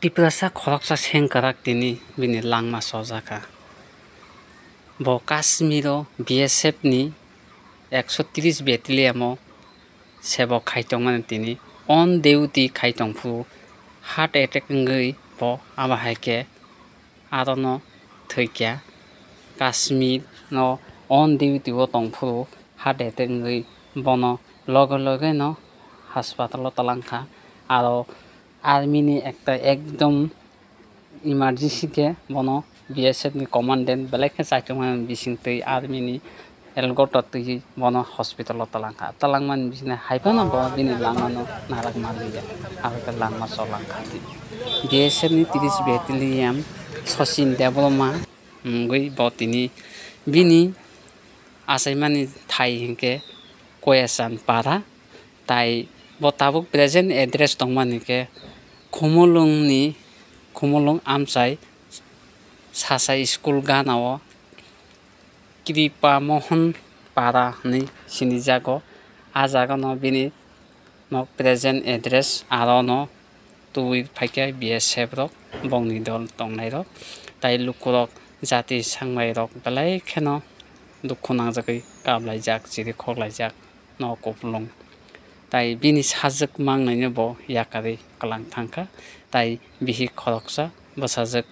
tiprasa khoroksa sengkarak tini bini langma sojaka. Bo Kashmiro BSF ni 130 battalion sebok khaitongman tini on duty khaitongpu heart attack ngui bo abahaike arono thikya Kashmir no on duty o tongpu heart attack ngui bono loge no hospital talangkha aro army ni ekta ekdom emergency ke bono BSF ni commandant belai khe chaitongman bisingtwi army ni elgotot twi bono hospital talangman bisine haibano bo bini langmano narak maliya aro ke langma solangkha BSF ni 30 battalion Sochin development ngui bo tini bini asaimani thai hingke koyasan para tai bo tabuk present address tongmani ke khumulung amchai sasai school ganao kripa mohon para ni sinijago ajaga no bini no present address aro no tuwi phaikya BSF rok bongni dol tongnai rok tai lukurok jati sangmai rok belai kheno dukhu nangjagui kaplaijak chiri khoklaijak no kupulung tai bini sajak mangnai bo yakari kalang thangkha tai bihi khoroksa bwsajak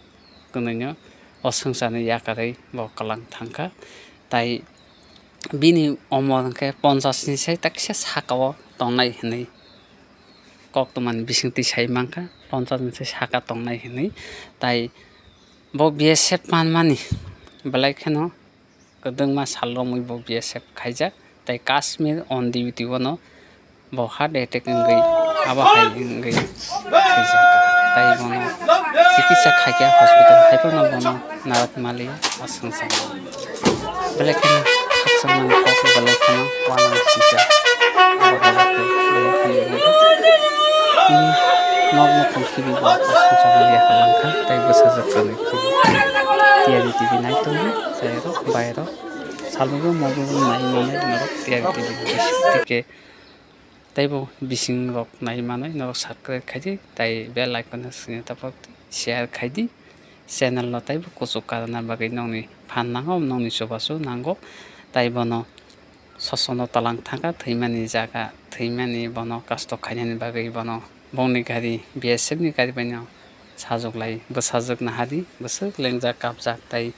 kunoino osungsani yakari bo kalang thangkha tai bini omor ke 50 ni sai taksa sakao tongnai hinui koktoman bisingti sai mangkha 50 ni sai saka tongnai hinui tai bo BSF manmani belai kheno kodongma salromui bo BSF khaijak tai Kashmir on duty no bo heart attack ngui abahai ngui khaijak tai bono chikitsa khaikya hospital haibano bono narak maliya asungsang belai kheno khaksamani kok belai kheno wanang sija abahai belai kheno ini nogno khomsibi bo asungsang maliya halangkha tai bwsajak kanui tiari TV naitongo jairo bairo salbugo mobugo naimane norok tiari TV bisike taibo bising rok naimanai norok subscribe khaidi tai bell icon sini tapok share khaidi channel no taibo kuchuk karana bagai nongni phan nango nongni chubasu nango tai bono sosono talang thangka thimani jaga thimani bono kasto khainani bagai bono bongni gari BSF ni gari baino sajoklai bwsajak nahari bwsuk lengjak kapjak tai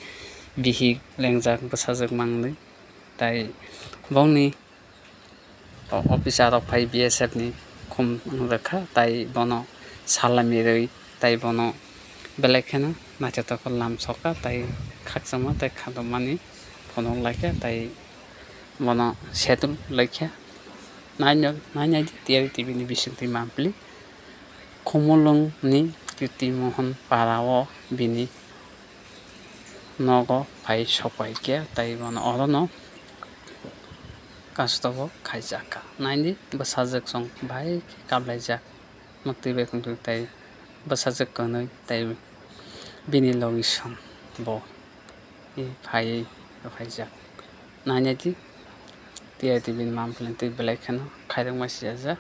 bihi lengjak bwsajak mangnui tai bongni officer rok phai BSF ni khum rekha tai bono salami rui tai bono belai kheno naithotok lamsoka tai khakchama tai khadomani phonok laikha tai bono setul laikha nainai tiari TV ni bisingti mampli khumulung ni Kiti mohon parao bini nogo pai sopai kya tai bono orono kastobo khaijaka naini bwsajak song bai kablaijak mukti bekung tai bwsajak kanui tai bini logi song bo i phai khaijak naini ti tiati bin mamplen ti belai khano khairang masiaja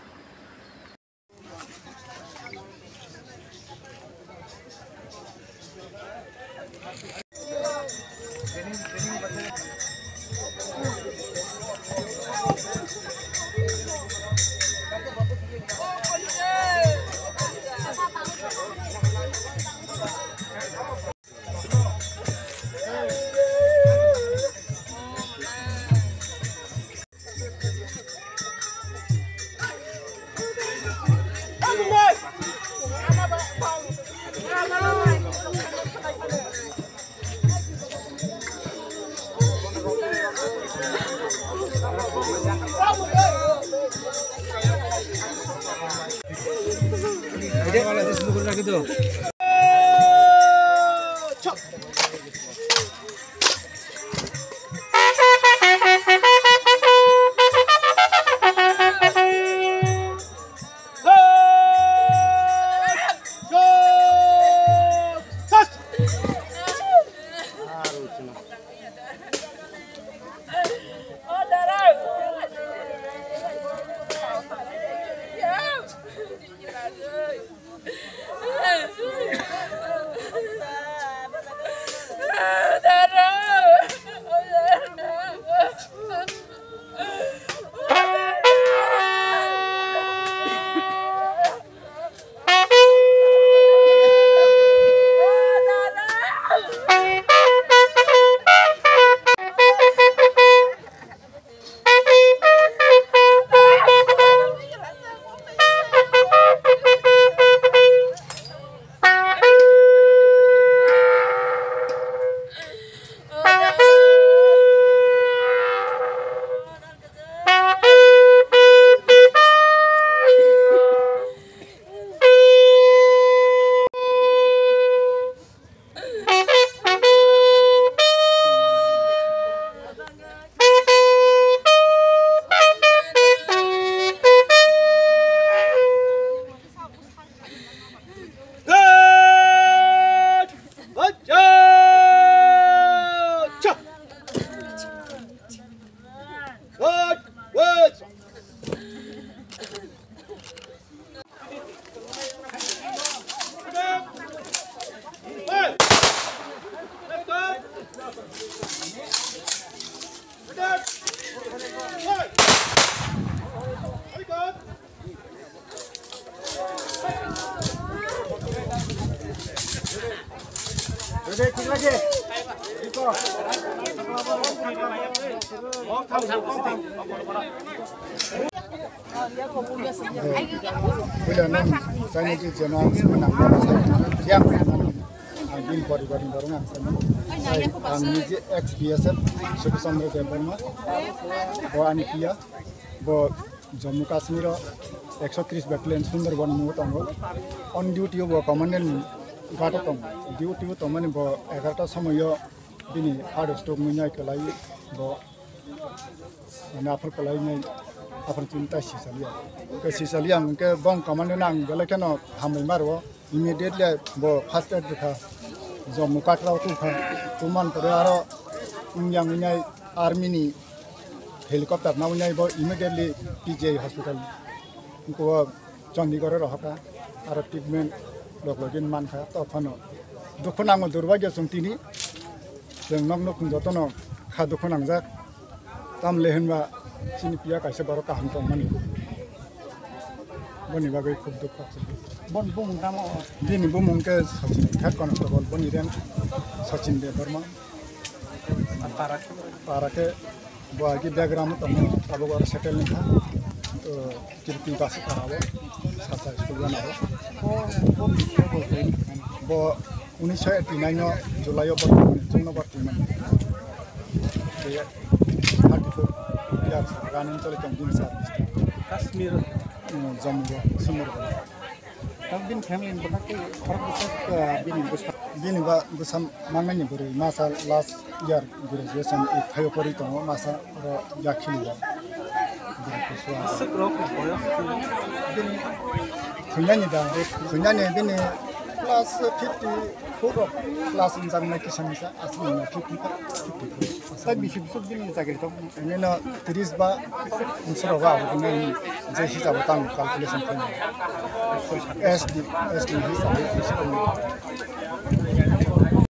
Bây giờ nên saya ni je nang menang siap bin pori-pori baru nang saya ni je XBSF Subsandra Department bo ani pia bo Jammu Kashmir 130 battalion Sundarban mu tango on duty bo commandant gato tong duty to mani bo 11 samoyo bini hard stop mu nyai kelai bo ana afar kelai nyai afar cinta sisalian ke bong commandant nang gele keno hamai marwo immediately bo first aid kha Jammu Katrao tu kha tuman pore aro yang nyai army ni helicopter na nyai bo immediately PJ hospital ko Chandigarh rahaka aro treatment loglogin man kha to phano dukhu nang durbagya sungtini jeng nok nok jotono kha dukhu nang jak tam lehenba sini pia kaise baro kaham tongmani boni bagai khub dukh bon bumung tamo dini bumung ke sachin khat kono to bol boni ren sachin de barma parake boagi background to abo gor settle ni kha to kirti bas karawo sasa school na bo 1989 no July o jungno barti man ye 34 years running chole tongdin sa Kashmir Jammu Sumur Tambin family bakati bini ba busam mangani buri masa last year graduation thayo pori to masa ro yakhili ba bini khunyani bini plus 54 plus injang na kisamisa asli na 50 sai bisi sub bini jage to nena 30 ba insoro ba ne je hisab tang calculation kan SD hisab